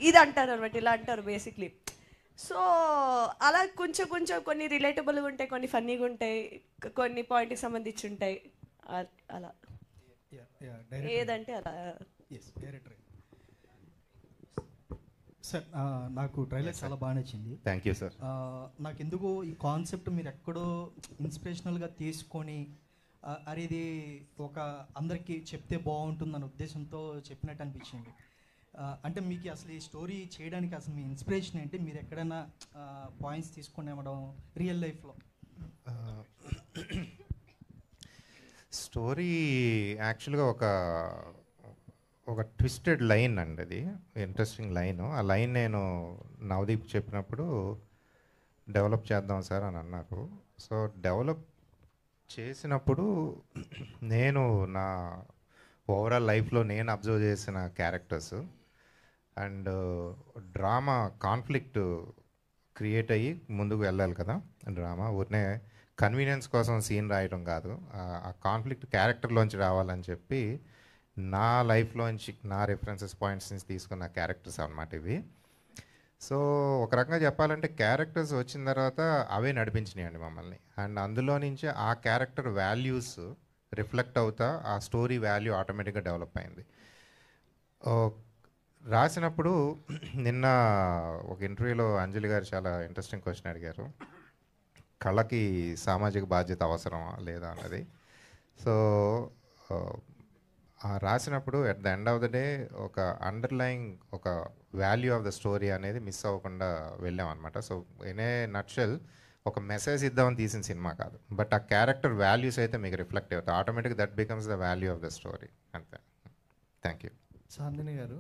ఇది అంటారు అనమాట, ఇలా అంటారు బేసిక్లీ. సో అలా కొంచెం కొంచెం కొన్ని రిలేటబుల్గా ఉంటాయి, కొన్ని ఫన్నీగా ఉంటాయి, కొన్ని పాయింట్కి సంబంధించి ఉంటాయి. అలా ఏదంటే అలా. సార్ నాకు ట్రైలర్ చాలా బాగా నచ్చింది. Thank you sir. నాకు ఎందుకో ఈ కాన్సెప్ట్ మీరు ఎక్కడో ఇన్స్పిరేషనల్గా తీసుకొని అరే ఇది ఒక అందరికీ చెప్తే బాగుంటుందన్న ఉద్దేశంతో చెప్పినట్టు అనిపించింది. అంటే మీకు అసలు ఈ స్టోరీ చేయడానికి అసలు మీ ఇన్స్పిరేషన్ ఏంటి? మీరు ఎక్కడైనా పాయింట్స్ తీసుకొని ఇవ్వడం రియల్ లైఫ్లో? స్టోరీ యాక్చువల్గా ఒక ట్విస్టెడ్ లైన్ అండి, అది ఇంట్రెస్టింగ్ లైన్. ఆ లైన్ నేను నవదీప్ చెప్పినప్పుడు డెవలప్ చేద్దాం సార్ అని అన్నారు. సో డెవలప్ చేసినప్పుడు నేను నా ఓవరాల్ లైఫ్లో నేను అబ్జర్వ్ చేసిన characters and drama conflict create అయ్యి ముందుకు వెళ్ళాలి కదా. డ్రామా ఊరినే కన్వీనియన్స్ కోసం సీన్ రాయడం కాదు, ఆ కాన్ఫ్లిక్ట్ క్యారెక్టర్లోంచి రావాలని చెప్పి నా లైఫ్లోంచి నా రెఫరెన్సెస్ పాయింట్స్ నుంచి తీసుకున్న క్యారెక్టర్స్ అన్నమాట ఇవి. సో ఒక రకంగా చెప్పాలంటే క్యారెక్టర్స్ వచ్చిన తర్వాత అవే నడిపించినాయండి మమ్మల్ని. అండ్ అందులో నుంచి ఆ క్యారెక్టర్ వాల్యూస్ రిఫ్లెక్ట్ అవుతా ఆ స్టోరీ వాల్యూ ఆటోమేటిక్గా డెవలప్ అయింది. రాసినప్పుడు నిన్న ఒక ఇంటర్వ్యూలో అంజలి గారు చాలా ఇంట్రెస్టింగ్ క్వశ్చన్ అడిగారు, కళకి సామాజిక బాధ్యత అవసరమా లేదా అన్నది. సో రాసినప్పుడు at the end of the day ఒక అండర్లయింగ్ ఒక వాల్యూ ఆఫ్ ద స్టోరీ అనేది మిస్ అవ్వకుండా వెళ్ళామన్నమాట. సో ఇన్ ఏ నట్షెల్ ఒక మెసేజ్ ఇద్దామని తీసిన సినిమా కాదు, బట్ ఆ క్యారెక్టర్ వాల్యూస్ అయితే మీకు రిఫ్లెక్ట్ అవుతాయి ఆటోమేటిక్గా. That becomes the value of the story. అంతే. Thank you. చాందిని గారు,